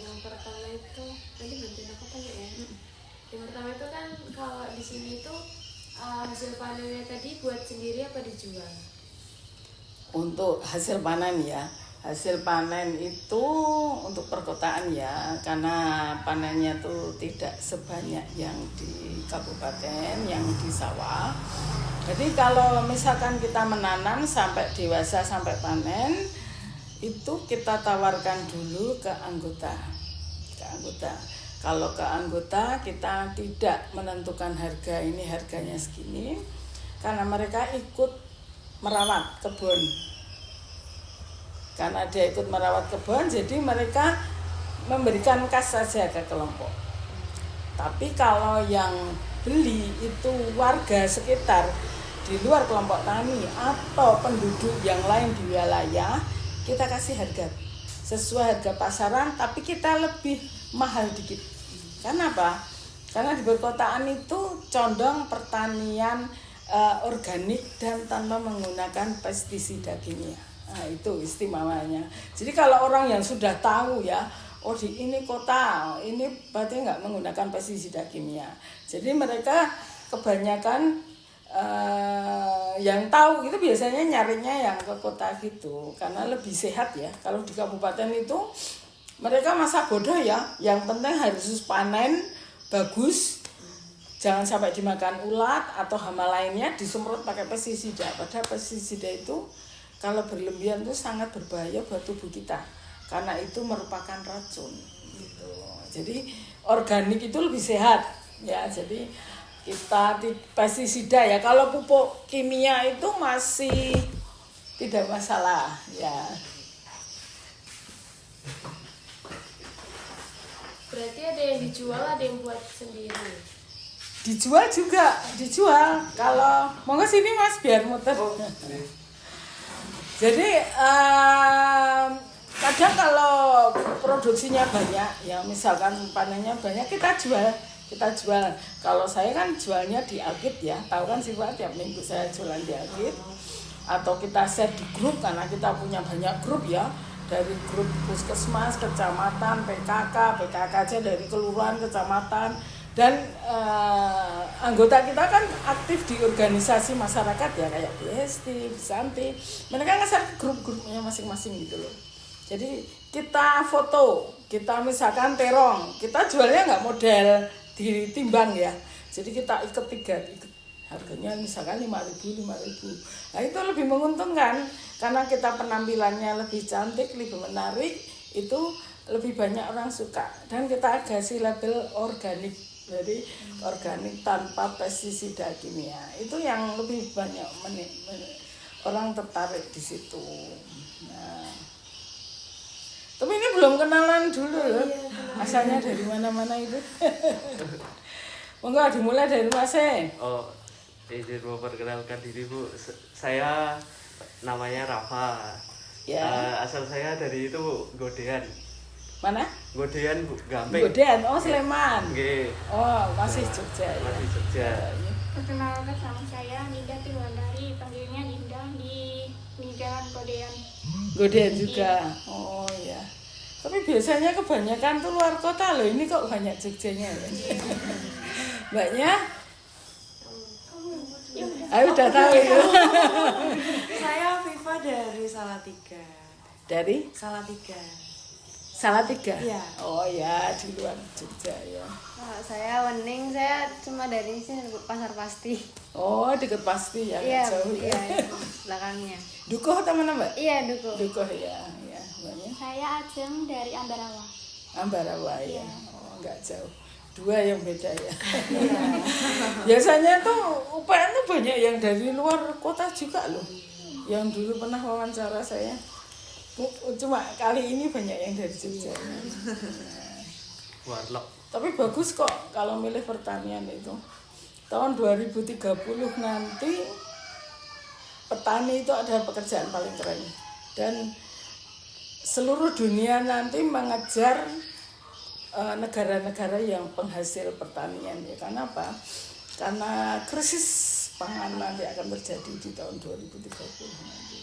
yang pertama itu nanti bantuin aku tanya ya. Yang pertama itu kan kalau di sini itu hasil panennya tadi buat sendiri apa dijual? Untuk hasil panen ya, hasil panen itu untuk perkotaan ya, karena panennya tuh tidak sebanyak yang di kabupaten, yang di sawah. Jadi kalau misalkan kita menanam sampai dewasa sampai panen, itu kita tawarkan dulu ke anggota. Kalau ke anggota kita tidak menentukan harga, ini harganya segini, karena mereka ikut merawat kebun. Karena dia ikut merawat kebun, jadi mereka memberikan kas saja ke kelompok. Tapi kalau yang beli itu warga sekitar di luar kelompok tani atau penduduk yang lain di wilayah, kita kasih harga sesuai harga pasaran, tapi kita lebih mahal dikit. Karena apa? Karena di perkotaan itu condong pertanian organik dan tanpa menggunakan pestisida kimia. Nah, itu istimewanya. Jadi kalau orang yang sudah tahu ya, oh di ini kota, ini berarti nggak menggunakan pestisida kimia. Jadi mereka kebanyakan yang tahu itu biasanya nyarinya yang ke kota gitu, karena lebih sehat ya. Kalau di kabupaten itu mereka masa bodoh ya, yang penting harus panen bagus, jangan sampai dimakan ulat atau hama lainnya, disemprot pakai pestisida. Padahal pestisida itu kalau berlebihan itu sangat berbahaya buat tubuh kita, karena itu merupakan racun gitu. Jadi organik itu lebih sehat ya. Jadi kita pestisida ya, kalau pupuk kimia itu masih tidak masalah ya. Berarti ada yang dijual, ada yang buat sendiri. Dijual juga, dijual. Kalau monggo sini Mas biar muter. Jadi kadang kalau produksinya banyak, ya misalkan panennya banyak, kita jual. Kalau saya kan jualnya di Alkit ya, tahu kan sih Pak, tiap minggu saya jualan di Alkit. Atau kita share di grup, karena kita punya banyak grup ya, dari grup puskesmas, kecamatan, PKK aja dari kelurahan, kecamatan, dan anggota kita kan aktif di organisasi masyarakat ya, kayak BST, Bisanti. Mereka nge-share grup-grupnya masing-masing gitu loh. Jadi kita foto, kita misalkan terong, kita jualnya nggak model ditimbang ya. Jadi kita ikat harganya misalkan 5.000. Nah itu lebih menguntungkan, karena kita penampilannya lebih cantik, lebih menarik, itu lebih banyak orang suka. Dan kita kasih label organik, jadi organik tanpa pestisida kimia. Itu yang lebih banyak orang tertarik di situ. Nah, tapi ini belum kenalan dulu loh, asalnya dari mana-mana itu. Monggo dimulai dari Mas. Oh, izin memperkenalkan diri Bu. Saya namanya Rafa. Ya. Asal saya dari itu Godean. Mana? Godean Bu, Gamping. Godean, oh Sleman. Nggih. Oh, masih Jogja ya. Masih Jogja. Perkenalkan sama saya Ninda Tiwandari, panggilnya Ninda di Jalan Godean. Godean juga. Oh ya. Tapi biasanya kebanyakan tuh luar kota loh. Ini kok banyak Jogjanya ya. Mbaknya? Ayo udah tahu itu. Saya Viva dari Salatiga. Dari Salatiga. Salatiga? Iya. Oh ya, di luar Jogja ya. Saya Wening, saya cuma dari sini Pasar Pasti. Oh, deket Pasti ya, Iya, jauh ya. iya, belakangnya. Dukuh teman Mbak? Iya, Dukuh. Dukuh ya, ya. Mbaknya? Saya Ajeng dari Ambarawa. Ambarawa ya. Oh, enggak jauh. Dua yang beda ya. Biasanya tuh UPN tuh banyak yang dari luar kota juga loh. Yang dulu pernah wawancara saya. Cuma kali ini banyak yang dari Jogja. Warlock. Tapi bagus kok kalau milih pertanian itu. Tahun 2030 nanti petani itu adalah pekerjaan paling keren. Dan seluruh dunia nanti mengejar negara-negara yang penghasil pertanian ya. Karena apa? Karena krisis pangan nanti akan terjadi di tahun 2030 nanti.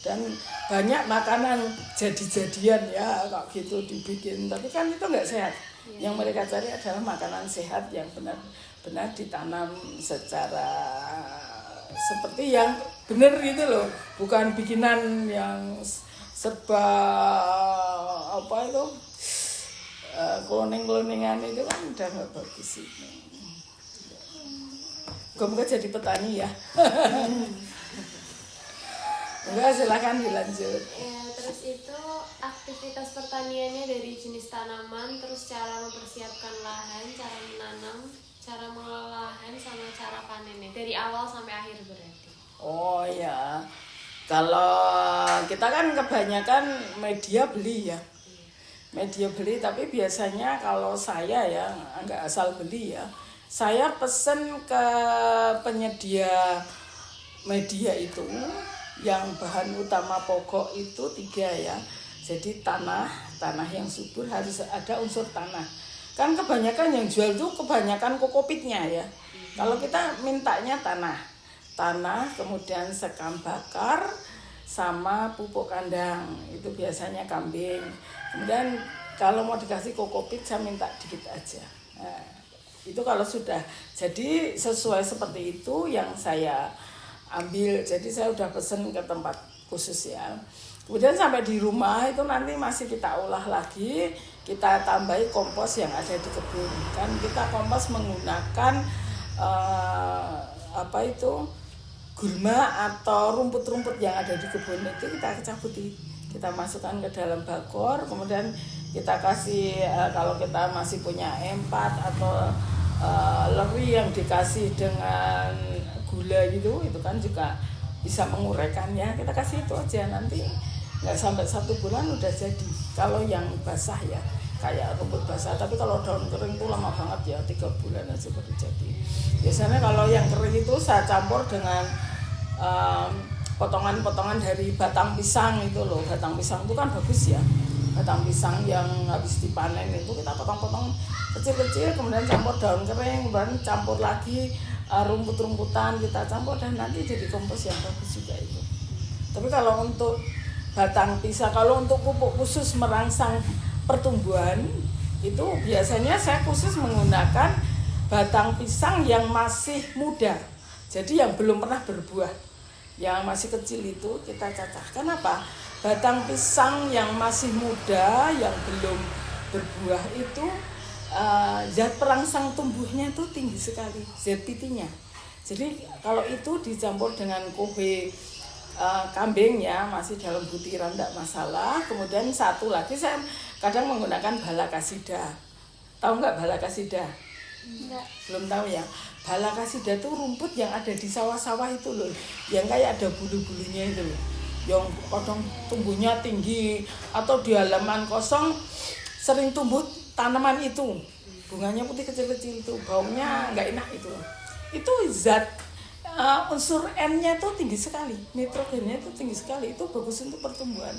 dan banyak makanan jadi-jadian ya kok gitu dibikin, tapi kan itu nggak sehat. Yang mereka cari adalah makanan sehat yang benar-benar ditanam secara seperti yang benar gitu loh, bukan bikinan yang serba apa itu kloning-kloningan itu kan udah nggak bagus itu. Semoga jadi petani ya. Enggak, silakan dilanjut. Ya, terus itu aktivitas pertaniannya dari jenis tanaman, terus cara mempersiapkan lahan, cara menanam, cara mengelola lahan, sama cara panennya dari awal sampai akhir berarti. Oh ya, kalau kita kan kebanyakan media beli ya, media beli. Tapi biasanya kalau saya ya nggak asal beli ya, saya pesen ke penyedia media itu yang bahan utama pokok itu 3 ya. Jadi tanah yang subur, harus ada unsur tanah. Kan kebanyakan yang jual tuh kebanyakan kokopitnya ya. Kalau kita mintanya tanah, kemudian sekam bakar sama pupuk kandang, itu biasanya kambing. Kemudian kalau mau dikasih kokopit saya minta dikit aja. Nah, itu kalau sudah jadi sesuai seperti itu yang saya ambil. Jadi saya udah pesen ke tempat khusus ya. Kemudian sampai di rumah itu nanti masih kita olah lagi, kita tambahi kompos yang ada di kebun. Kan kita kompos menggunakan gulma atau rumput-rumput yang ada di kebun itu kita cabuti, kita masukkan ke dalam bakor, kemudian kita kasih kalau kita masih punya empat atau leri yang dikasih dengan gula gitu, itu kan juga bisa menguraikannya. Kita kasih itu aja, nanti nggak sampai 1 bulan udah jadi. Kalau yang basah ya kayak rumput basah, tapi kalau daun kering itu lama banget ya, 3 bulan aja baru jadi. Biasanya kalau yang kering itu saya campur dengan potongan-potongan dari batang pisang itu loh. Batang pisang itu kan bagus ya, batang pisang yang habis dipanen itu kita potong-potong kecil-kecil, kemudian campur daun kering, kemudian campur lagi rumput-rumputan kita campur, dan nanti jadi kompos yang bagus juga itu. Tapi kalau untuk batang pisang, kalau untuk pupuk khusus merangsang pertumbuhan itu biasanya saya khusus menggunakan batang pisang yang masih muda, jadi yang belum pernah berbuah, yang masih kecil itu kita cacah. Kenapa? Batang pisang yang masih muda yang belum berbuah itu zat perangsang tumbuhnya itu tinggi sekali, ZPT-nya. Jadi kalau itu dicampur dengan kohe kambing ya, masih dalam butiran tidak masalah. Kemudian satu lagi saya kadang menggunakan balakasida. Tahu nggak balakasida? Enggak. Belum tahu ya. Balakasida itu rumput yang ada di sawah-sawah itu loh, yang kayak ada bulu-bulunya itu loh, yang kadang tumbuhnya tinggi, atau di halaman kosong sering tumbuh tanaman itu, bunganya putih kecil-kecil itu, baunya nggak enak itu. Itu zat unsur N-nya itu tinggi sekali, nitrogennya itu tinggi sekali, itu bagus untuk pertumbuhan.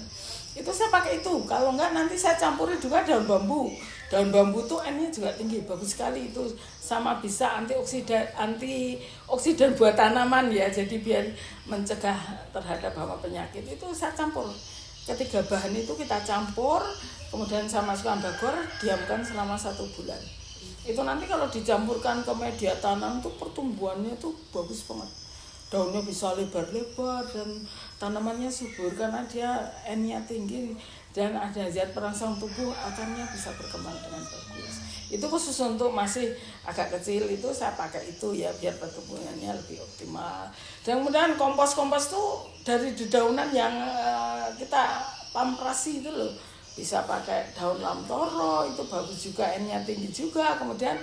Itu saya pakai itu. Kalau enggak nanti saya campuri juga daun bambu. Daun bambu tuh N-nya juga tinggi, bagus sekali itu, sama bisa antioksidan buat tanaman ya. Jadi biar mencegah terhadap hama penyakit, itu saya campur. Ketiga bahan itu kita campur, kemudian saya masukkan bakor, diamkan selama 1 bulan. Itu nanti kalau dicampurkan ke media tanam tuh pertumbuhannya tuh bagus banget. Daunnya bisa lebar-lebar dan tanamannya subur karena dia N-nya tinggi dan ada zat perangsang tubuh, akarnya bisa berkembang dengan bagus. Itu khusus untuk masih agak kecil itu saya pakai itu ya, biar pertumbuhannya lebih optimal. Dan kemudian kompos-kompos tuh dari dedaunan yang kita pamprasi itu loh. Bisa pakai daun lamtoro, itu bagus juga, N-nya tinggi juga. Kemudian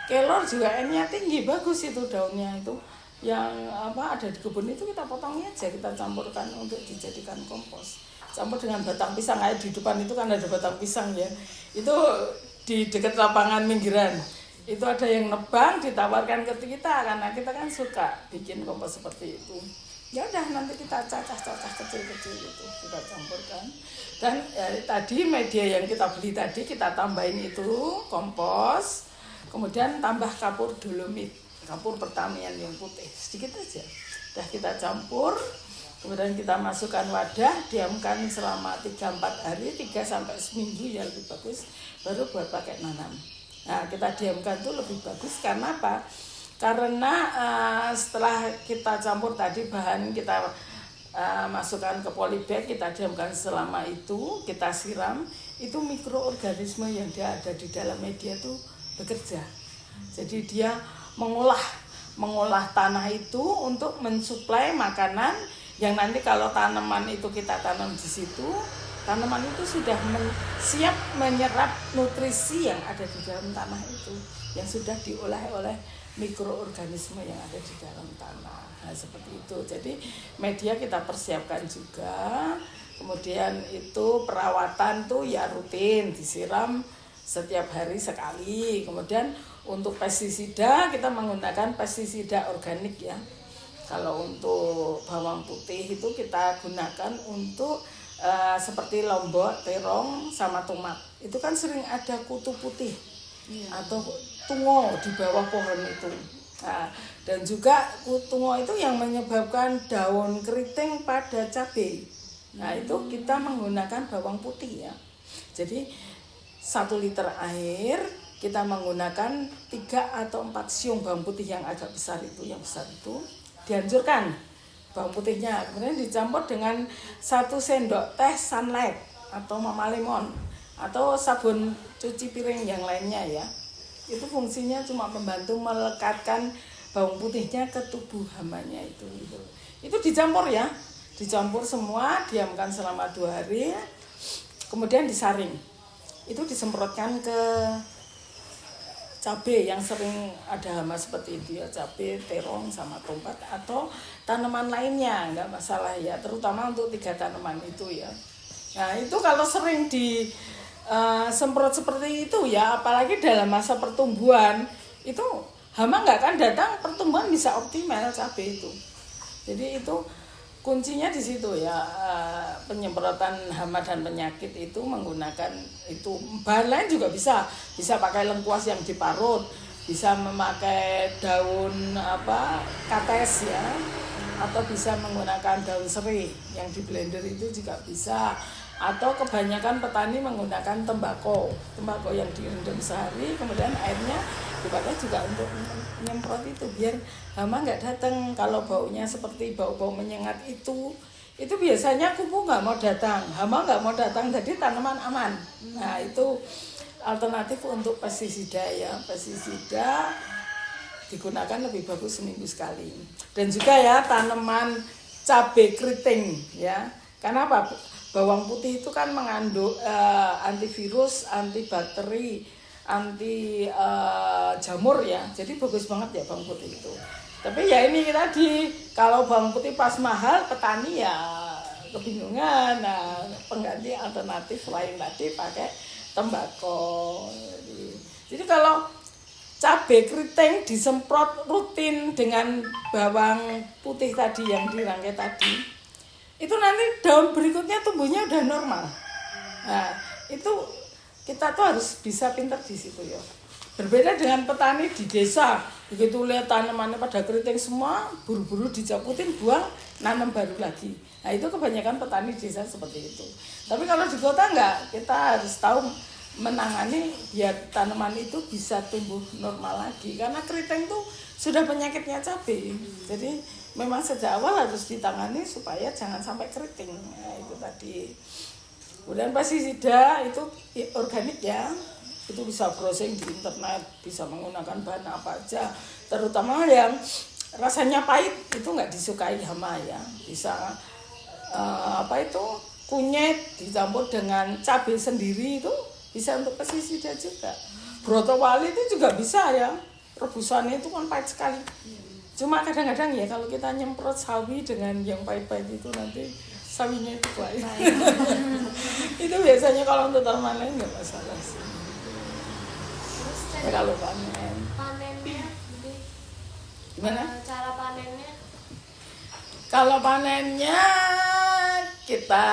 kelor juga N-nya tinggi, bagus itu daunnya itu. Yang ada di kebun itu kita potongnya aja, kita campurkan untuk dijadikan kompos. Campur dengan batang pisang, kayak di depan itu kan ada batang pisang ya. Itu di dekat lapangan minggiran. Itu ada yang nebang, ditawarkan ke kita karena kita kan suka bikin kompos seperti itu. Ya udah, nanti kita cacah-cacah kecil-kecil itu kita campurkan. Dan tadi media yang kita beli tadi kita tambahin itu kompos, kemudian tambah kapur dolomit, kapur pertanian yang putih sedikit aja. Udah kita campur, Kemudian kita masukkan wadah, diamkan selama 3-4 hari, 3 sampai seminggu ya lebih bagus, baru buat pakai nanam. Nah, kita diamkan itu lebih bagus karena apa? Karena setelah kita campur tadi bahan kita masukkan ke polybag, kita diamkan selama itu, kita siram, itu mikroorganisme yang ada di dalam media itu bekerja. Jadi dia mengolah tanah itu untuk mensuplai makanan yang nanti kalau tanaman itu kita tanam di situ, tanaman itu sudah siap menyerap nutrisi yang ada di dalam tanah itu, yang sudah diolah oleh mikroorganisme yang ada di dalam tanah. Nah, seperti itu. Jadi media kita persiapkan juga. Kemudian itu perawatan tuh ya rutin, disiram setiap hari sekali. Kemudian untuk pestisida kita menggunakan pestisida organik ya. Kalau untuk bawang putih itu kita gunakan untuk seperti lombok, terong, sama tomat. Itu kan sering ada kutu putih atau tungo di bawah pohon itu. Nah, dan juga tungo itu yang menyebabkan daun keriting pada cabai. Nah, itu kita menggunakan bawang putih ya. Jadi 1 liter air kita menggunakan 3 atau 4 siung bawang putih yang agak besar itu, dihancurkan bawang putihnya, kemudian dicampur dengan 1 sendok teh Sunlight atau Mama Lemon atau sabun cuci piring yang lainnya ya. Itu fungsinya cuma membantu melekatkan bawang putihnya ke tubuh hamanya itu. Itu dicampur ya, dicampur semua, diamkan selama 2 hari, kemudian disaring. Itu disemprotkan ke cabai yang sering ada hama seperti itu ya, cabai, terong, sama tomat atau tanaman lainnya, enggak masalah ya, terutama untuk 3 tanaman itu ya. Nah itu kalau sering disemprot seperti itu ya, apalagi dalam masa pertumbuhan, itu hama nggak akan datang, pertumbuhan bisa optimal cabai itu. Jadi itu kuncinya di situ ya, penyemprotan hama dan penyakit itu menggunakan itu. Bahan lain juga bisa pakai lengkuas yang diparut, bisa memakai daun kates ya, atau bisa menggunakan daun serai yang di blender itu juga bisa. Atau kebanyakan petani menggunakan tembakau yang direndam sehari, kemudian airnya dipakai juga untuk menyemprot itu biar hama nggak datang. Kalau baunya seperti bau-bau menyengat itu biasanya kupu nggak mau datang, hama nggak mau datang, jadi tanaman aman. Nah itu alternatif untuk pestisida ya, pestisida digunakan lebih bagus seminggu sekali. Dan juga ya tanaman cabai keriting ya, karena apa? Bawang putih itu kan mengandung antivirus, antibakteri, anti jamur ya. Jadi bagus banget ya bawang putih itu. Tapi ya ini tadi, kalau bawang putih pas mahal, petani ya kebingungan. Nah, pengganti alternatif lain tadi pakai tembakau. Jadi kalau cabai keriting disemprot rutin dengan bawang putih tadi yang dirangkai tadi, itu nanti daun berikutnya tumbuhnya udah normal. Nah, itu kita tuh harus bisa pintar di situ ya. Berbeda dengan petani di desa, begitu lihat tanamannya pada keriting semua, buru-buru dicaputin, buang, nanam baru lagi. Nah, itu kebanyakan petani desa seperti itu. Tapi kalau di kota enggak, kita harus tahu menangani biar tanaman itu bisa tumbuh normal lagi. Karena keriting tuh sudah penyakitnya cabai. Jadi memang sejak awal harus ditangani supaya jangan sampai keriting. Nah, itu tadi. Kemudian pestisida itu organik ya. Itu bisa browsing di internet, bisa menggunakan bahan apa aja. Terutama yang rasanya pahit itu nggak disukai hama ya. Bisa kunyit dicampur dengan cabai sendiri, itu bisa untuk pestisida juga. Brotowali itu juga bisa ya. Rebusannya itu kan pahit sekali. Cuma kadang-kadang ya kalau kita nyemprot sawi dengan yang pahit-pahit itu nanti sawinya itu pahit. Itu biasanya kalau untuk tanaman lain nggak masalah sih. Terus Ya, kalau panennya gimana? Cara panennya? Kalau panennya kita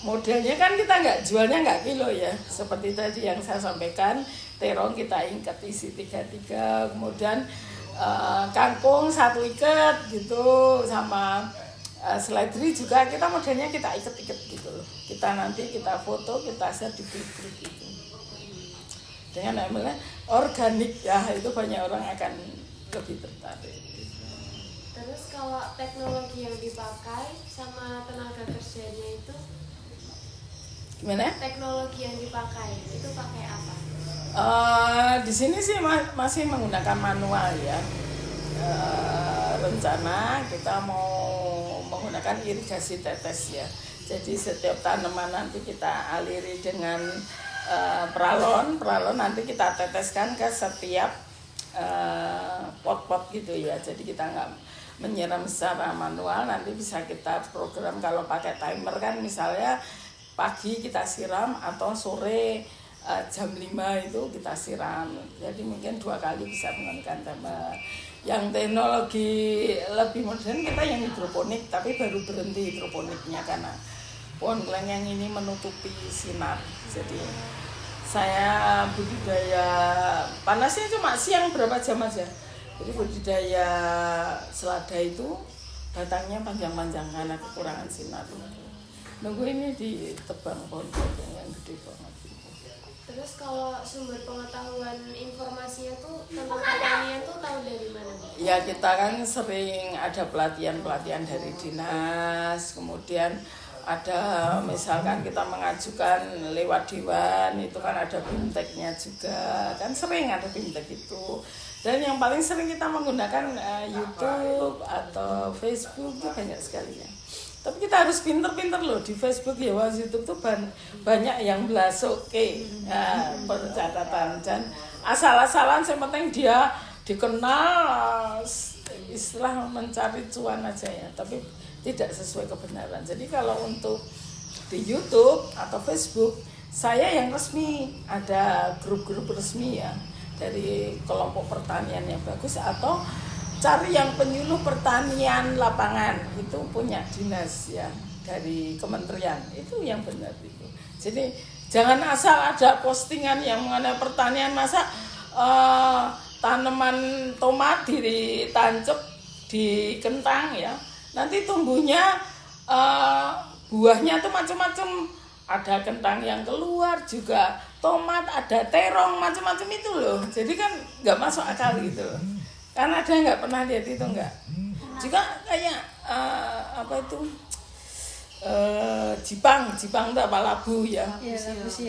modelnya kan kita jualnya nggak kilo ya. Seperti tadi yang saya sampaikan, terong kita ikat isi 3-3, kemudian kangkung 1 ikat gitu, sama seledri juga kita modelnya kita iket-iket gitu loh. Kita nanti kita foto, kita share di grup gitu. Dengan namanya organik ya, itu banyak orang akan lebih tertarik. Terus kalau teknologi yang dipakai sama tenaga kerjanya itu, Gimana? teknologi yang dipakai itu pakai apa? Di sini sih masih menggunakan manual ya. Rencana kita mau menggunakan irigasi tetes ya. Jadi setiap tanaman nanti kita aliri dengan peralon nanti kita teteskan ke setiap pot-pot gitu ya. Jadi kita nggak menyiram secara manual, nanti bisa kita program kalau pakai timer kan, misalnya pagi kita siram atau sore jam 5 itu kita siram. Jadi mungkin 2 kali bisa menggunakan timer. Yang teknologi lebih modern kita yang hidroponik, tapi baru berhenti hidroponiknya karena pohon kelengkeng ini menutupi sinar. Jadi saya budidaya panasnya cuma siang berapa jam aja. Jadi budidaya selada itu batangnya panjang-panjang karena kekurangan sinar. Nunggu ini ditebang pohon kelengkeng yang gede banget. Terus kalau sumber pengetahuan informasinya tuh tentang pertanian tuh tahu dari mana? Ya kita kan sering ada pelatihan dari dinas, kemudian ada misalkan kita mengajukan lewat dewan, itu kan ada bimteknya juga, kan sering ada bimtek itu. Dan yang paling sering kita menggunakan YouTube atau Facebook itu banyak sekali ya. Tapi kita harus pinter-pinter loh di Facebook ya, YouTube tuh banyak yang belasuke percakapan dan asal-asalan, yang penting dia dikenal, istilah mencari cuan aja ya, tapi tidak sesuai kebenaran. Jadi kalau untuk di YouTube atau Facebook saya yang resmi, ada grup-grup resmi ya dari kelompok pertanian yang bagus, atau cari yang penyuluh pertanian lapangan, itu punya dinas ya dari kementerian, itu yang benar itu. Jadi jangan asal ada postingan yang mengenai pertanian, masa tanaman tomat ditancap di kentang ya, nanti tumbuhnya buahnya tuh macam-macam, ada kentang yang keluar juga, tomat, ada terong, macam-macam itu loh. Jadi kan nggak masuk akal gitu loh. Karena ada nggak pernah lihat itu enggak. Juga kayak apa itu Jipang itu apa, labu ya.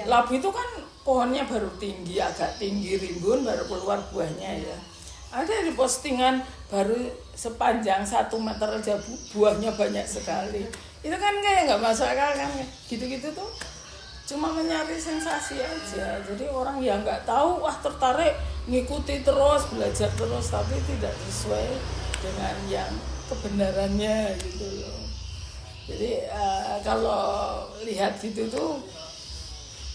Labu itu kan pohonnya baru tinggi, agak tinggi rimbun, baru keluar buahnya ya. Ada di postingan baru sepanjang 1 meter aja buahnya banyak sekali. Itu kan kayak nggak masuk akal kan, gitu-gitu tuh. Cuma mencari sensasi aja. Jadi orang yang nggak tahu, wah tertarik, ngikuti terus, belajar terus, tapi tidak sesuai dengan yang kebenarannya gitu loh. Jadi kalau lihat gitu tuh,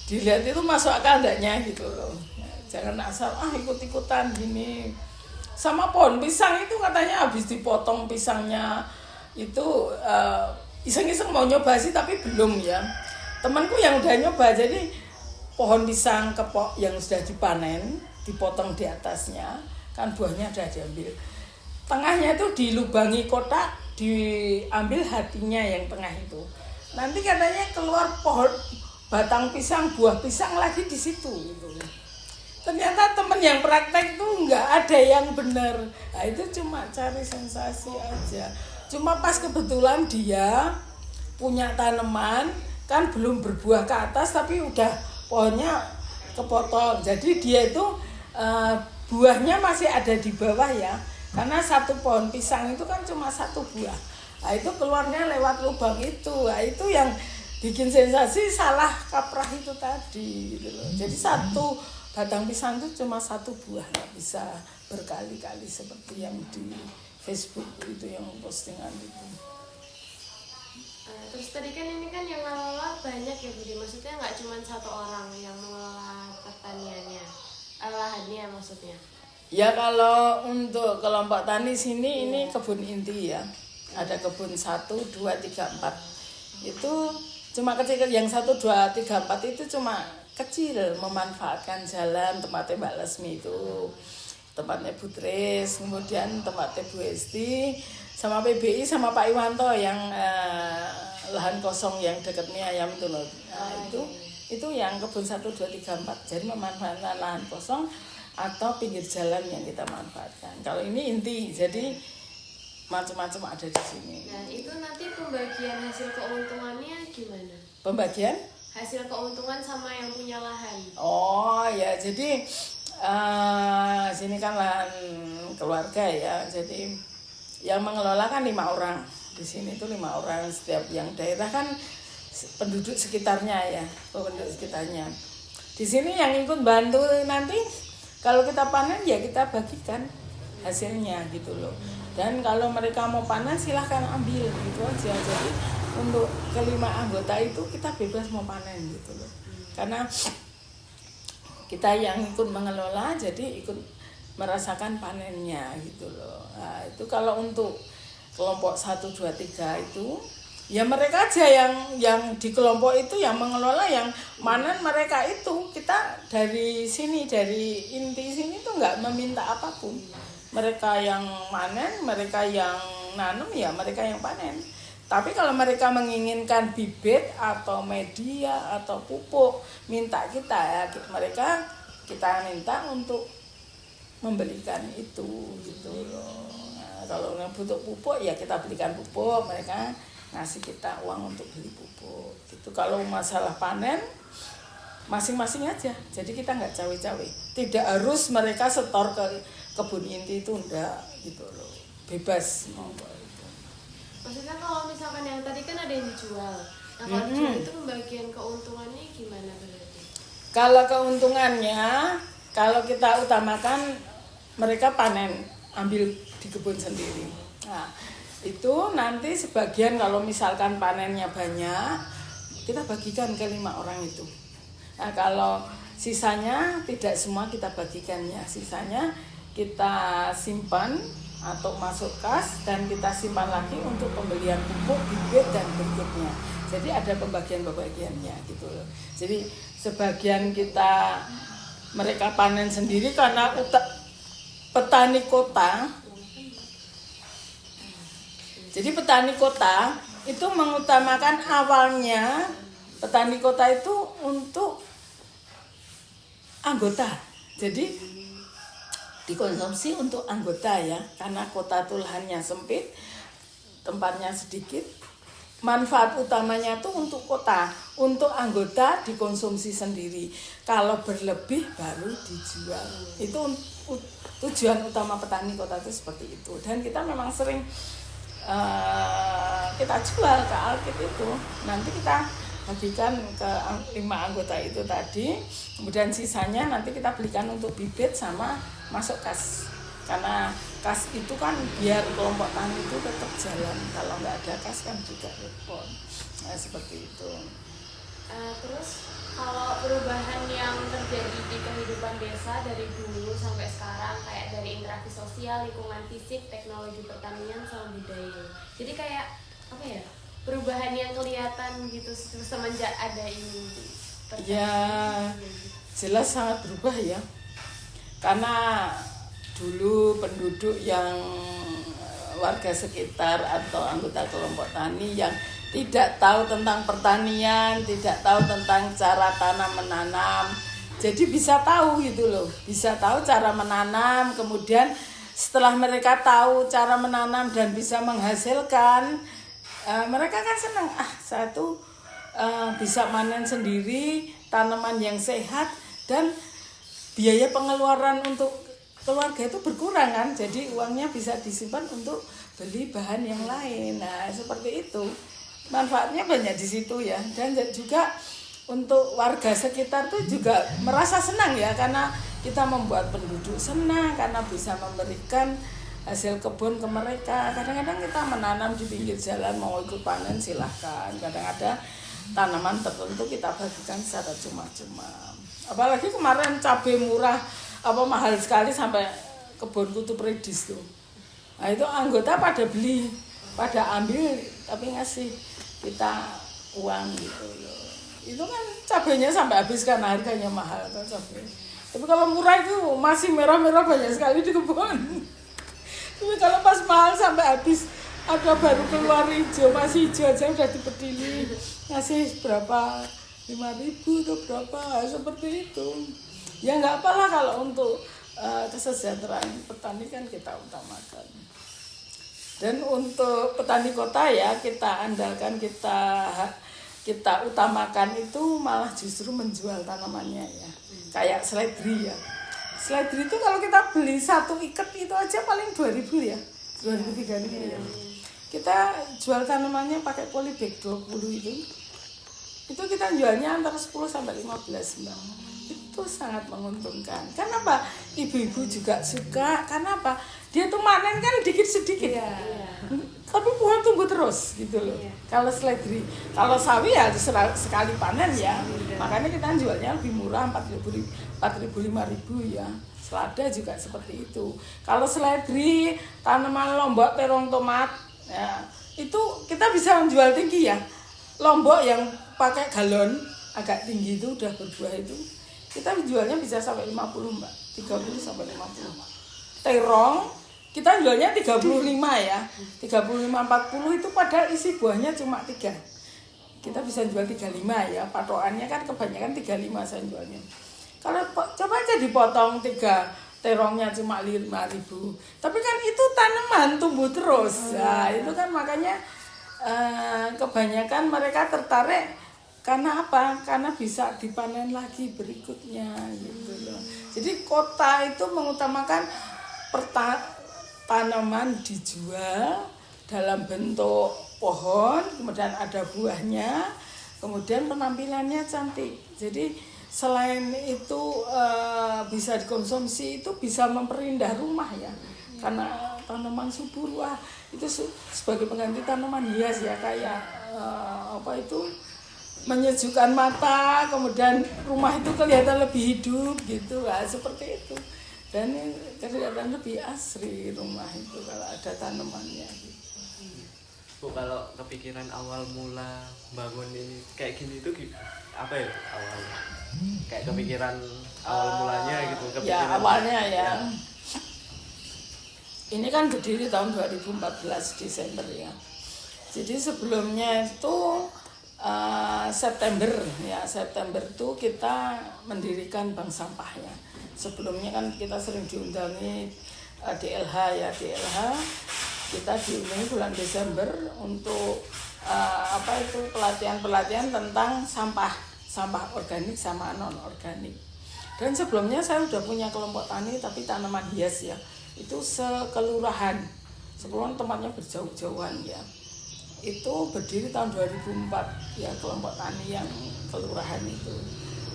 dilihat itu masuk akal enggaknya gitu loh. Jangan asal ikut-ikutan gini. Sama pohon pisang itu katanya habis dipotong pisangnya itu iseng-iseng mau nyoba sih, tapi belum ya. Temanku yang udah nyoba, jadi pohon pisang kepok yang sudah dipanen, dipotong di atasnya, kan buahnya sudah diambil. Tengahnya itu dilubangi kotak, diambil hatinya yang tengah itu. Nanti katanya keluar pohon batang pisang, buah pisang lagi di situ gitu. Ternyata temen yang praktek tuh nggak ada yang benar. Nah, itu cuma cari sensasi aja. Cuma pas kebetulan dia punya tanaman, kan belum berbuah ke atas tapi udah pohonnya kepotong. Jadi dia itu buahnya masih ada di bawah ya. Karena satu pohon pisang itu kan cuma 1 buah. Nah, itu keluarnya lewat lubang itu. Nah, itu yang bikin sensasi, salah kaprah itu tadi gitu loh. Jadi satu batang pisang itu cuma 1 buah, nggak bisa berkali-kali seperti yang di Facebook itu yang postingan itu. Terus tadi kan ini kan yang ngelola banyak ya Budi, maksudnya nggak cuma 1 orang yang mengelola pertaniannya, lahannya maksudnya. Ya kalau untuk kelompok tani sini ini kebun inti ya, ada kebun 1, 2, 3, 4. Itu cuma kecil, yang 1, 2, 3, 4 itu cuma kecil, memanfaatkan jalan tempatnya Mbak Lesmi itu. tempatnya Bu Tris, kemudian tempatnya Bu Esti, sama PBI sama Pak Iwanto yang lahan kosong yang dekat mie ayam itu loh. Nah, itu yang kebun 1, 2, 3, 4. Jadi memanfaatkan lahan kosong atau pinggir jalan yang kita manfaatkan. Kalau ini inti, jadi macam-macam ada di sini. Nah, itu nanti pembagian hasil keuntungannya gimana? Pembagian? Hasil keuntungan sama yang punya lahan. Oh ya, jadi sini kan lahan keluarga ya. Jadi yang mengelola kan 5 orang. Di sini tuh 5 orang, setiap yang daerah kan penduduk sekitarnya ya, penduduk sekitarnya. Di sini yang ikut bantu nanti kalau kita panen ya kita bagikan hasilnya gitu loh. Dan kalau mereka mau panen silahkan ambil gitu aja. Jadi untuk ke-5 anggota itu kita bebas mau panen gitu loh. Karena kita yang ikut mengelola jadi ikut merasakan panennya gitu loh. Nah, itu kalau untuk kelompok 1, 2, 3 itu ya mereka aja yang di kelompok itu yang mengelola, yang manen mereka itu. Kita dari sini, dari inti sini tuh nggak meminta apapun. Mereka yang manen, mereka yang nanam ya mereka yang panen. Tapi kalau mereka menginginkan bibit atau media atau pupuk, minta kita ya, kita minta untuk membelikan itu gitu loh. Nah, kalau yang butuh pupuk ya kita belikan pupuk, mereka ngasih kita uang untuk beli pupuk gitu. Kalau masalah panen masing-masing aja, jadi kita nggak cawe-cawe, tidak harus mereka setor ke kebun inti itu, enggak gitu loh, bebas mau itu. Maksudnya kalau misalkan yang tadi kan ada yang dijual, nah kalau dijual itu pembagian keuntungannya gimana berarti? Kalau keuntungannya, kalau kita utamakan mereka panen, ambil di kebun sendiri. Nah, itu nanti sebagian kalau misalkan panennya banyak, kita bagikan ke 5 orang itu. Nah, kalau sisanya tidak semua kita bagikannya, sisanya kita simpan atau masuk kas dan kita simpan lagi untuk pembelian pupuk, bibit dan berikutnya. Jadi ada pembagiannya gitu loh. Jadi sebagian mereka panen sendiri karena petani kota. Jadi petani kota itu mengutamakan awalnya petani kota itu untuk anggota. Jadi dikonsumsi untuk anggota ya, karena kota itu lahannya sempit, tempatnya sedikit. Manfaat utamanya itu untuk kota, untuk anggota dikonsumsi sendiri. Kalau berlebih baru dijual. Itu tujuan utama petani kota itu seperti itu. Dan kita memang sering kita jual ke Alkit itu. Nanti kita bagikan ke 5 anggota itu tadi. Kemudian sisanya nanti kita belikan untuk bibit sama masuk kas. Karena kas itu kan biar kelompok tani itu tetap jalan. Kalau nggak ada kas kan juga repot. Nah, seperti itu. Terus kalau perubahan yang terjadi di kehidupan desa dari dulu sampai sekarang, kayak dari interaksi sosial, lingkungan fisik, teknologi pertanian sama budaya. Jadi kayak apa ya? Perubahan yang kelihatan gitu semenjak ada ini. Ya, jelas sangat berubah ya. Karena dulu penduduk yang warga sekitar atau anggota kelompok tani yang tidak tahu tentang pertanian, tidak tahu tentang cara tanam menanam. Jadi bisa tahu gitu loh, bisa tahu cara menanam. Kemudian setelah mereka tahu cara menanam dan bisa menghasilkan, mereka kan senang. Satu bisa manen sendiri, tanaman yang sehat, dan biaya pengeluaran untuk keluarga itu berkurang kan, jadi uangnya bisa disimpan untuk beli bahan yang lain. Nah, seperti itu. Manfaatnya banyak di situ ya. Dan juga untuk warga sekitar tuh juga merasa senang ya, karena kita membuat penduduk senang karena bisa memberikan hasil kebun ke mereka. Kadang-kadang kita menanam di pinggir jalan, mau ikut panen silahkan. Kadang-kadang tanaman tertentu kita bagikan secara cuma-cuma. Apalagi kemarin cabai murah, mahal sekali sampai kebunku tuh predis tuh. Nah, itu anggota pada beli, pada ambil, tapi ngasih kita uang gitu loh. Itu kan cabainya sampai habis karena harganya mahal kan cabai. Tapi kalau murah itu masih merah-merah banyak sekali di kebun. Tapi kalau pas mahal sampai habis ada baru keluar hijau, masih hijau aja udah dipedili. Ngasih berapa? 5.000 atau berapa? Seperti itu. Ya nggak apalah kalau untuk kesejahteraan petani kan kita utamakan. Dan untuk petani kota ya kita andalkan, kita utamakan itu malah justru menjual tanamannya ya. Kayak seledri ya. Seledri itu kalau kita beli satu ikat itu aja paling 2.000 ya. 2.000 3.000 ya. Kita jual tanamannya pakai polybag 20 itu. Itu kita jualnya antara 10 sampai 15 Mbak. Itu sangat menguntungkan. Kenapa? Ibu-ibu juga suka. Karena apa? Dia tuh manen kan dikit-sedikit. Tapi pohon tumbuh terus gitu loh. Kalau seledri, kalau sawi ya sekali panen ya. Makanya kita jualnya lebih murah 4.000 5.000 ya. Selada juga seperti itu. Kalau seledri, tanaman lombok, terong, tomat, ya, itu kita bisa menjual tinggi ya. Lombok yang pakai galon agak tinggi itu udah berbuah itu, kita jualnya bisa sampai 50 Mbak, 30 sampai 50. Terong kita jualnya 35 ya, 35 40 itu padahal isi buahnya cuma 3. Kita bisa jual 35 ya, patokannya kan kebanyakan 35 saya jualnya. Kalau coba aja dipotong 3 terongnya cuma 5.000. Tapi kan itu tanaman tumbuh terus. Nah, itu kan makanya kebanyakan mereka tertarik karena apa? Karena bisa dipanen lagi berikutnya gitu loh. Jadi kota itu mengutamakan tanaman dijual dalam bentuk pohon, kemudian ada buahnya, kemudian penampilannya cantik. Jadi selain itu bisa dikonsumsi, itu bisa memperindah rumah ya. Karena tanaman subur, wah itu sebagai pengganti tanaman hias ya, kayak apa itu menyejukkan mata, kemudian rumah itu kelihatan lebih hidup gitu lah, seperti itu. Dan kelihatan lebih asri rumah itu kalau ada tanamannya gitu. Bu, kalau kepikiran awal mula bangun ini kayak gini itu apa ya awalnya? Kayak kepikiran awal mulanya gitu, kepikiran. Ya awalnya ya. Ini kan berdiri tahun 2014 Desember ya. Jadi sebelumnya itu September itu kita mendirikan bank sampah ya. Sebelumnya kan kita sering diundangi DLH ya, DLH kita diundangi bulan Desember untuk pelatihan tentang sampah organik sama non organik. Dan sebelumnya saya udah punya kelompok tani tapi tanaman hias ya. Itu sekelurahan. Sebelum tempatnya berjauh-jauhan ya. Itu berdiri tahun 2004 ya, kelompok tani yang kelurahan itu.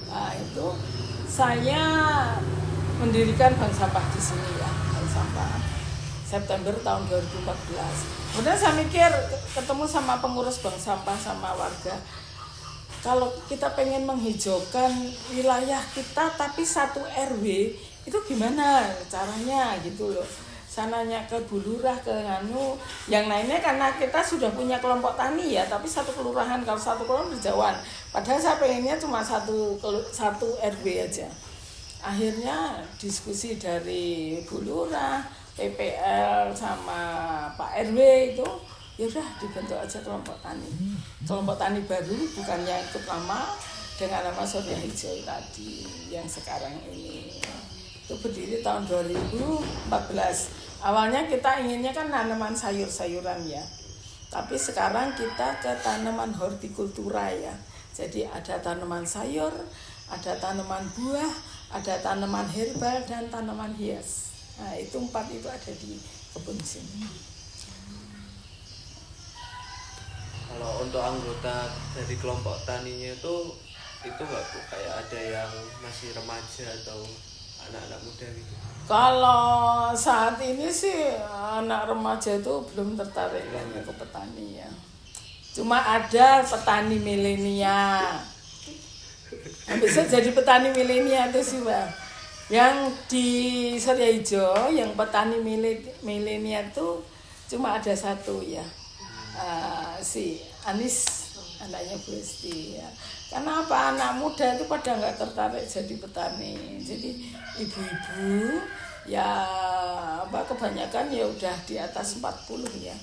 Nah, itu saya mendirikan bank sampah di sini ya, bank sampah September tahun 2014. Kemudian saya mikir ketemu sama pengurus bank sampah sama warga. Kalau kita pengen menghijaukan wilayah kita tapi satu RW itu gimana caranya gitu loh. Sananya ke Bu Lurah, ke Nganu, yang lainnya karena kita sudah punya kelompok tani ya, tapi satu kelurahan, kalau satu kelurahan berjauhan. Padahal saya pengennya cuma satu RW aja. Akhirnya diskusi dari Bu Lurah, PPL sama Pak RW itu, ya udah dibentuk aja kelompok tani. Kelompok tani baru, bukan yang ikut lama, dengan nama Surya Hijau tadi yang sekarang ini. Itu berdiri tahun 2014. Awalnya kita inginnya kan tanaman sayur-sayuran ya. Tapi sekarang kita ke tanaman hortikultura ya. Jadi ada tanaman sayur, ada tanaman buah, ada tanaman herbal dan tanaman hias. Nah, itu 4 itu ada di kebun sini. Kalau untuk anggota dari kelompok taninya itu enggak Bu, kayak ada yang masih remaja atau anak-anak muda gitu? Kalau saat ini sih anak remaja itu belum tertarik kayaknya ke petani ya. Cuma ada petani milenial. Nah, bisa jadi petani milenial itu sih Bang. Yang di Surya Hijau yang petani milenial itu cuma ada satu ya. Si Anis anaknya Bu Esti ya. Karena apa, anak muda itu pada nggak tertarik jadi petani. Jadi ibu-ibu ya apa kebanyakan ya udah di atas 40 ya.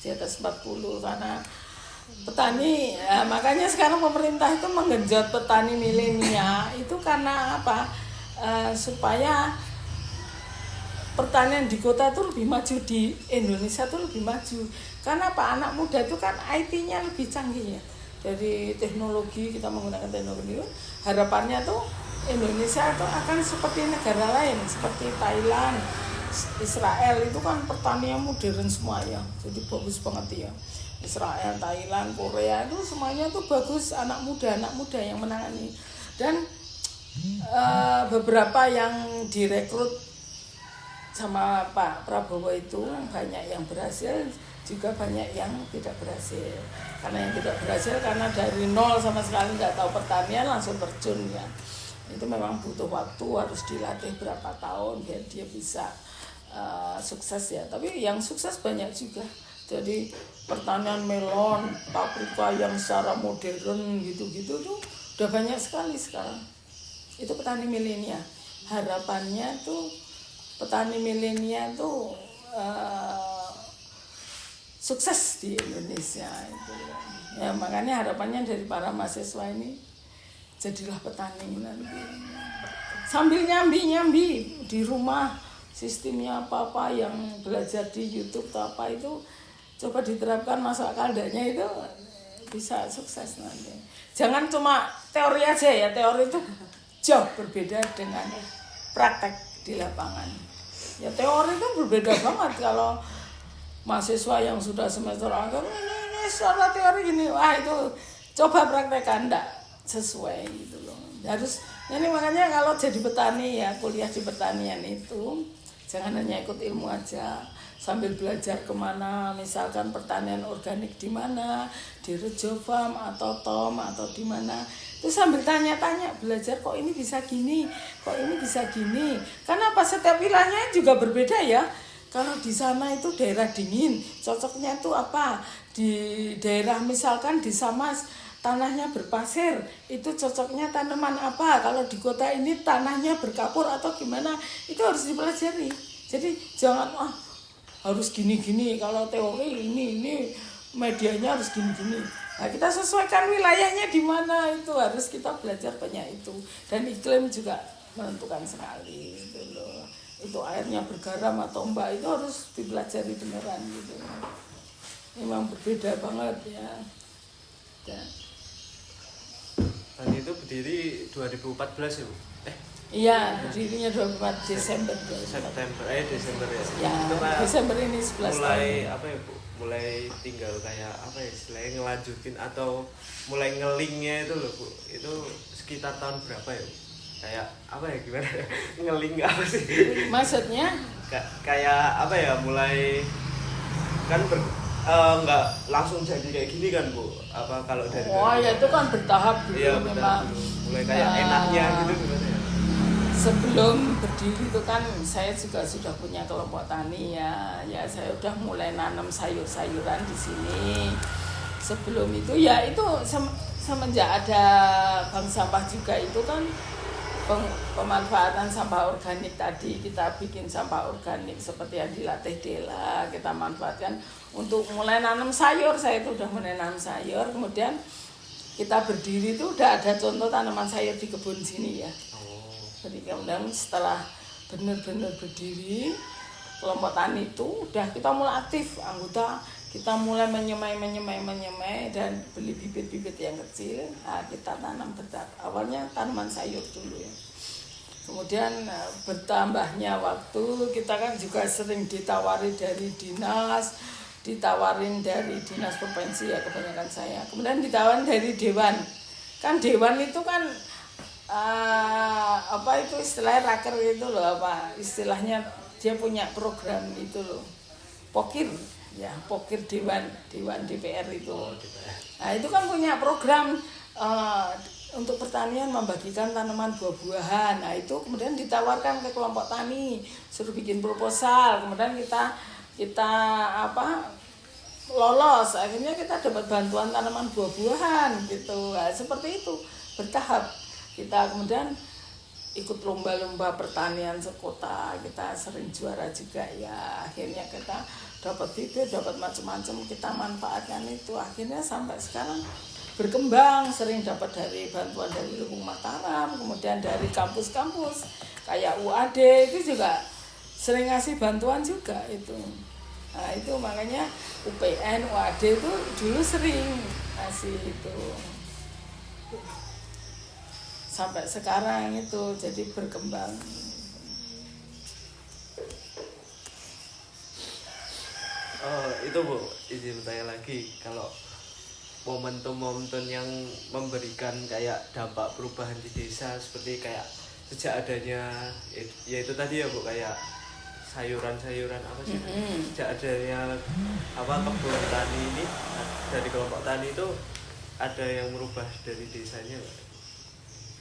Di atas 40 karena petani ya, makanya sekarang pemerintah itu menggenjot petani milenial itu karena apa? Supaya pertanian di kota tuh lebih maju, di Indonesia tuh lebih maju. Karena apa, anak muda itu kan IT-nya lebih canggih ya. Dari teknologi, kita menggunakan teknologi itu, harapannya tuh Indonesia itu akan seperti negara lain, seperti Thailand, Israel itu kan pertanian modern semua ya. Jadi bagus banget ya. Israel, Thailand, Korea itu semuanya tuh bagus, anak muda yang menangani. Dan beberapa yang direkrut sama Pak Prabowo itu banyak yang berhasil, juga banyak yang tidak berhasil. Karena yang tidak berhasil karena dari nol sama sekali nggak tahu pertanian langsung terjun ya. Itu memang butuh waktu, harus dilatih berapa tahun biar dia bisa sukses ya. Tapi yang sukses banyak juga. Jadi pertanian melon, paprika yang secara modern gitu-gitu tuh udah banyak sekali sekarang. Itu petani milenial. Harapannya tuh petani milenial tuh sukses di Indonesia itu. Ya makanya harapannya dari para mahasiswa ini jadilah petani nanti. Sambil nyambi di rumah, sistemnya apa yang belajar di YouTube atau apa itu coba diterapkan, masuk akal adanya, itu bisa sukses nanti. Jangan cuma teori aja ya, teori itu jauh berbeda dengan praktek di lapangan. Ya teori itu berbeda banget kalau mahasiswa yang sudah semester akhir ini secara teori gini, wah itu coba praktekkan enggak sesuai gitu loh. Harus ini makanya kalau jadi petani ya, kuliah di pertanian itu jangan hanya ikut ilmu aja, sambil belajar kemana, misalkan pertanian organik di mana, di Rejo Farm atau Tom atau di mana, itu sambil tanya-tanya, belajar kok ini bisa gini, kok ini bisa gini. Karena apa, setiap wilayahnya juga berbeda ya. Kalau di sana itu daerah dingin, cocoknya itu apa? Di daerah misalkan di Samas tanahnya berpasir, itu cocoknya tanaman apa? Kalau di kota ini tanahnya berkapur atau gimana? Itu harus dipelajari. Jadi jangan harus gini-gini, kalau teori ini medianya harus gini-gini. Nah, kita sesuaikan wilayahnya di mana, itu harus kita belajar banyak itu. Dan iklim juga menentukan sekali gitu loh. Itu airnya bergaram atau enggak, itu harus dipelajari beneran gitu. Memang berbeda banget ya. Dan itu berdiri 2014 ya Bu? Iya, berdirinya 24 Desember. Desember ya. Ya, itu kan Desember ini 11 mulai tahun. apa ya Bu? Mulai tinggal kayak apa ya istilahnya ngelanjutin atau mulai ngelingnya itu loh Bu. Itu sekitar tahun berapa ya Bu? Kayak apa ya, gimana ya? Ngeling apa sih? Maksudnya? Kayak apa ya, mulai kan nggak langsung jadi kayak gini kan Bu? Apa kalau dari Ya itu kan bertahap dulu. Iya, memang. Mulai kayak enaknya gitu gimana ya? Sebelum berdiri itu kan saya juga sudah punya kelompok tani ya. Ya saya udah mulai nanam sayur-sayuran di sini. Sebelum itu ya itu semenjak ada bank sampah juga itu kan pemanfaatan sampah organik tadi, kita bikin sampah organik seperti yang dilatih Dela, kita manfaatkan untuk mulai nanam sayur. Saya itu udah mulai nanam sayur, kemudian kita berdiri itu udah ada contoh tanaman sayur di kebun sini ya. Jadi kemudian setelah benar-benar berdiri kelompok tani itu udah kita mulai aktif, anggota kita mulai menyemai dan beli bibit-bibit yang kecil. Nah, kita tanam bertahap. Awalnya tanaman sayur dulu ya. Kemudian bertambahnya waktu, kita kan juga sering ditawari dari dinas, ditawarin dari dinas provinsi ya kebanyakan saya. Kemudian ditawarin dari dewan. Kan dewan itu kan apa itu istilahnya raker itu loh, apa istilahnya, dia punya program itu loh, pokir ya, pokir dewan DPR itu. Nah itu kan punya program untuk pertanian, membagikan tanaman buah-buahan. Nah itu kemudian ditawarkan ke kelompok tani, suruh bikin proposal, kemudian kita lolos, akhirnya kita dapat bantuan tanaman buah-buahan gitu. Nah, seperti itu bertahap. Kita kemudian ikut lomba-lomba pertanian sekota, kita sering juara juga ya. Akhirnya kita dapat bibit, dapat macam-macam, kita manfaatkan itu. Akhirnya sampai sekarang berkembang, sering dapat dari bantuan dari Lubung Mataram, kemudian dari kampus-kampus kayak UAD itu juga sering ngasih bantuan juga itu. Nah itu makanya UPN, UAD itu dulu sering ngasih itu. Sampai sekarang itu jadi berkembang. Oh, itu Bu, izin bertanya lagi, kalau momentum-momentum yang memberikan kayak dampak perubahan di desa seperti kayak sejak adanya yaitu tadi ya Bu, kayak sayuran-sayuran apa sih? Sejak adanya kebun tani ini dari kelompok tani itu ada yang merubah dari desanya nggak?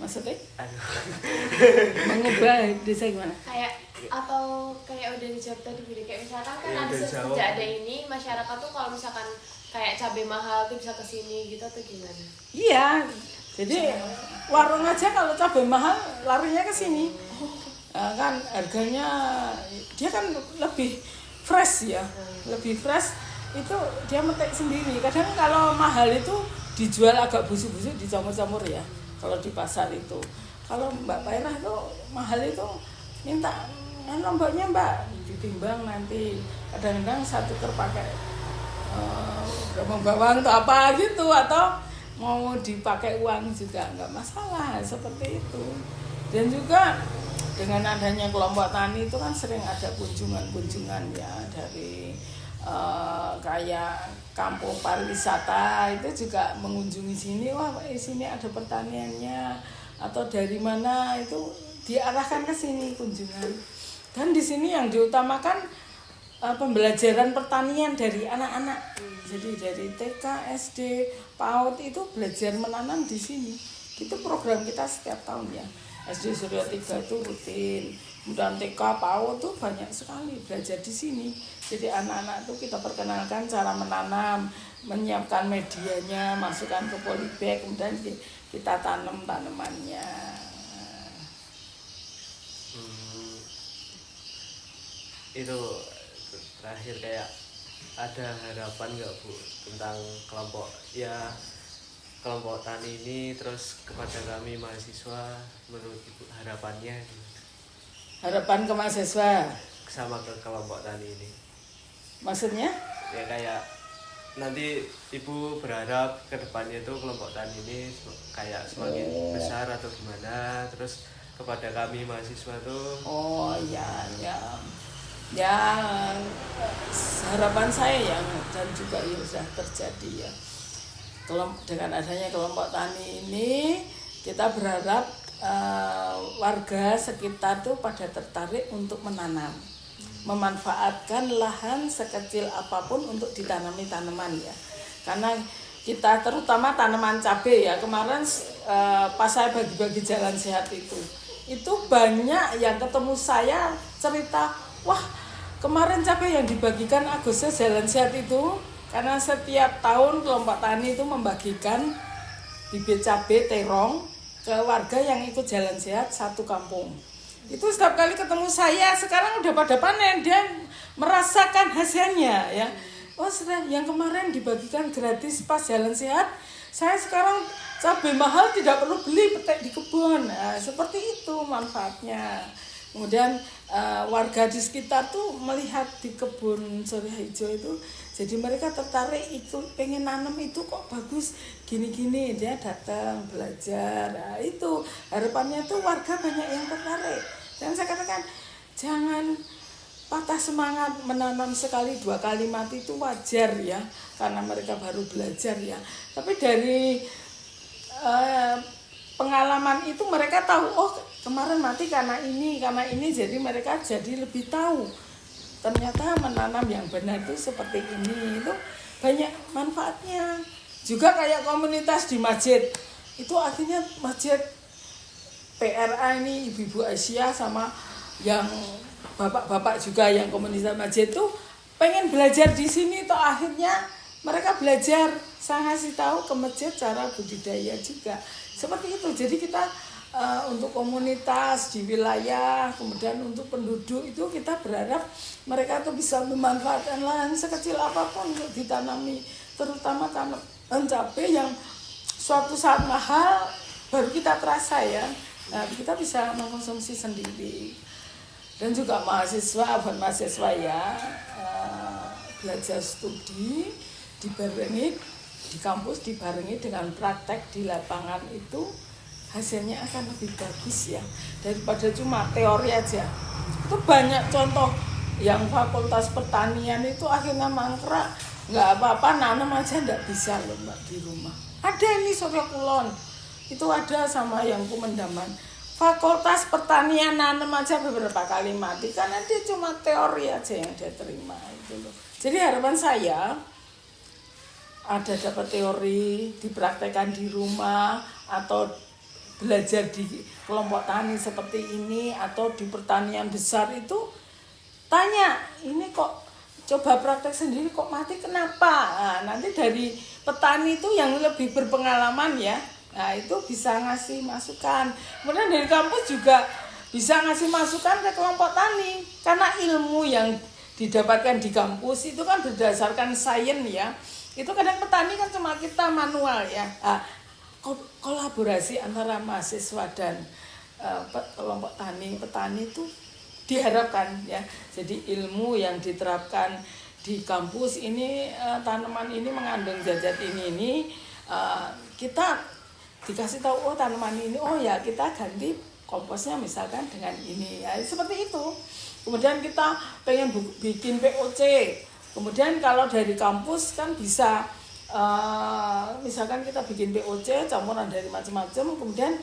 Maksudnya? Aduh. Mengubah desa gimana? Kayak atau kayak udah dijawab tadi gitu, kayak misalkan kan Ya, ada udah dijawab. sejak ada ini masyarakat tuh kalau misalkan kayak cabai mahal tuh bisa kesini gitu atau gimana? Iya, jadi warung aja kalau cabai mahal larinya ke sini. Kan harganya dia kan lebih fresh ya, lebih fresh itu dia metik sendiri. Kadang kalau mahal itu dijual agak busuk-busuk, dicampur-campur ya. Kalau di pasar itu, kalau Mbak Pairah itu mahal itu minta lomboknya Mbak ditimbang nanti. Kadang-kadang satu pakai berapa bawang atau apa gitu, atau mau dipakai uang juga nggak masalah seperti itu. Dan juga dengan adanya kelompok tani itu kan sering ada kunjungan ya dari kayak kampung pariwisata itu juga mengunjungi sini, wah sini ada pertaniannya atau dari mana itu diarahkan ke sini kunjungan. Dan di sini yang diutamakan pembelajaran pertanian dari anak-anak. Jadi dari TK, SD, PAUD itu belajar menanam di sini. Itu program kita setiap tahun ya. SD Surya 3 itu rutin. Kemudian TK, PAUD tuh banyak sekali belajar di sini. Jadi anak-anak tuh kita perkenalkan cara menanam, menyiapkan medianya, masukkan ke polybag, kemudian kita tanam tanamannya. Itu terakhir kayak ada harapan nggak Bu tentang kelompok tani ini, terus kepada kami mahasiswa, menurut Ibu harapannya Harapan ke mahasiswa, sama ke kelompok tani ini? maksudnya? Ya kayak nanti Ibu berharap ke depannya itu kelompok tani ini kayak semakin besar atau gimana, terus kepada kami mahasiswa tuh. Oh iya ya. Ya harapan saya yang dan juga ya sudah terjadi ya. Dengan adanya kelompok tani ini kita berharap warga sekitar tuh pada tertarik untuk menanam, memanfaatkan lahan sekecil apapun untuk ditanami tanaman ya. Karena kita terutama tanaman cabai ya, kemarin pas saya bagi-bagi jalan sehat itu banyak yang ketemu saya cerita, wah kemarin cabai yang dibagikan Agustus jalan sehat itu, karena setiap tahun kelompok tani itu membagikan bibit cabai terong ke warga yang ikut jalan sehat satu kampung. Itu setiap kali ketemu saya, sekarang udah pada panen, dia merasakan hasilnya ya. Oh yang kemarin dibagikan gratis pas jalan sehat, saya sekarang cabai mahal tidak perlu beli, petik di kebun. Nah, seperti itu manfaatnya. Kemudian warga di sekitar tuh melihat di kebun Surya Hijau itu, jadi mereka tertarik ikut, pengen nanam itu kok bagus gini-gini, dia datang belajar. Nah, itu harapannya tuh warga banyak yang tertarik. Dan saya katakan jangan patah semangat, menanam sekali 2 kali mati itu wajar ya, karena mereka baru belajar ya. Tapi dari pengalaman itu mereka tahu, oh kemarin mati karena ini, jadi mereka jadi lebih tahu. Ternyata menanam yang benar itu seperti ini, itu banyak manfaatnya. Juga kayak komunitas di masjid, itu akhirnya masjid PRA ini, ibu-ibu Asia sama yang bapak-bapak juga yang komunitas masjid itu pengen belajar di sini, itu akhirnya mereka belajar, saya ngasih tahu ke masjid cara budidaya juga seperti itu. Jadi kita untuk komunitas di wilayah, kemudian untuk penduduk itu kita berharap mereka tuh bisa memanfaatkan lahan sekecil apapun untuk ditanami, terutama tanaman cabai yang suatu saat mahal baru kita terasa ya. Nah, kita bisa mengkonsumsi sendiri. Dan juga mahasiswa ya belajar studi dibarengi di kampus dibarengi dengan praktek di lapangan itu hasilnya akan lebih bagus ya daripada cuma teori aja. Itu banyak contoh yang fakultas pertanian itu akhirnya mangkrak, nggak apa-apa nanam aja nggak bisa loh Mbak di rumah. Ada ini Surya Kulon itu ada sama yang Kumendaman. Fakultas pertanian nanam aja beberapa kali mati karena dia cuma teori aja yang dia terima itu loh. Jadi harapan saya ada dapat teori dipraktekkan di rumah atau belajar di kelompok tani seperti ini atau di pertanian besar itu tanya ini kok coba praktek sendiri kok mati kenapa. Nah, nanti dari petani itu yang lebih berpengalaman ya, nah itu bisa ngasih masukan. Kemudian dari kampus juga bisa ngasih masukan ke kelompok tani karena ilmu yang didapatkan di kampus itu kan berdasarkan sains ya. Itu kadang petani kan cuma kita manual ya. Nah, kolaborasi antara mahasiswa dan kelompok petani itu diharapkan ya. Jadi ilmu yang diterapkan di kampus ini tanaman ini mengandung zat ini kita dikasih tahu oh tanaman ini oh ya kita ganti komposnya misalkan dengan ini ya seperti itu. Kemudian kita pengen bikin POC. Kemudian kalau dari kampus kan bisa misalkan kita bikin POC campuran dari macam-macam, kemudian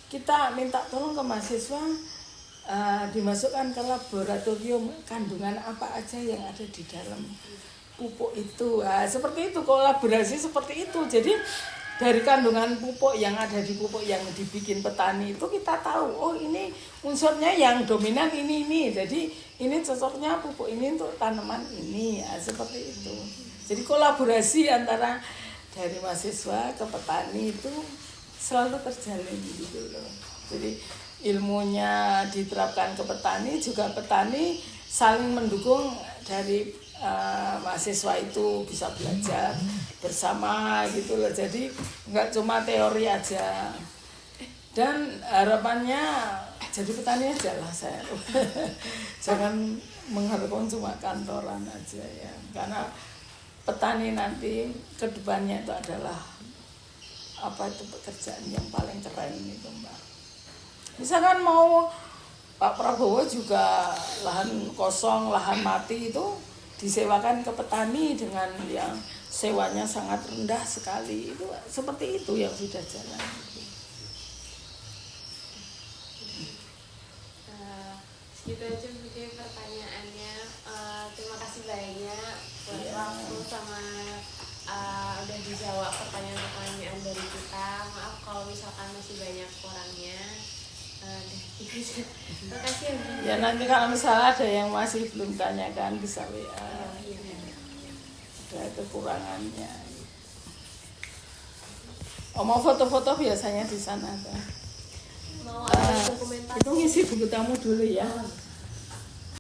kita minta tolong ke mahasiswa dimasukkan ke laboratorium kandungan apa aja yang ada di dalam pupuk itu. Nah, seperti itu kolaborasi seperti itu. Jadi dari kandungan pupuk yang ada di pupuk yang dibikin petani itu kita tahu oh ini unsurnya yang dominan ini. Jadi ini cocoknya pupuk ini untuk tanaman ini. Nah, seperti itu. Jadi kolaborasi antara dari mahasiswa ke petani itu selalu terjalin gitu loh. Jadi ilmunya diterapkan ke petani, juga petani saling mendukung dari mahasiswa itu bisa belajar bersama gitu loh. Jadi nggak cuma teori aja. Dan harapannya jadi petani aja lah saya. Jangan mengharapkan cuma kantoran aja ya. Karena petani nanti kedepannya itu adalah apa itu pekerjaan yang paling keren itu Mbak. Misalkan mau Pak Prabowo juga lahan kosong, lahan mati itu disewakan ke petani dengan yang sewanya sangat rendah sekali. Itu seperti itu yang sudah jalan. Segitu aja mungkin pertanyaannya. Terima kasih banyak buat waktu sama udah dijawab pertanyaan-pertanyaan dari kita. Maaf kalau misalkan masih banyak kurangnya. Terima kasih ya. Nanti kalau misalnya ada yang masih belum tanyakan bisa WA. Ada kekurangannya. Oh, mau foto-foto biasanya di sana kan? Mau ada dokumentasi. Itu ngisi buku tamu dulu ya.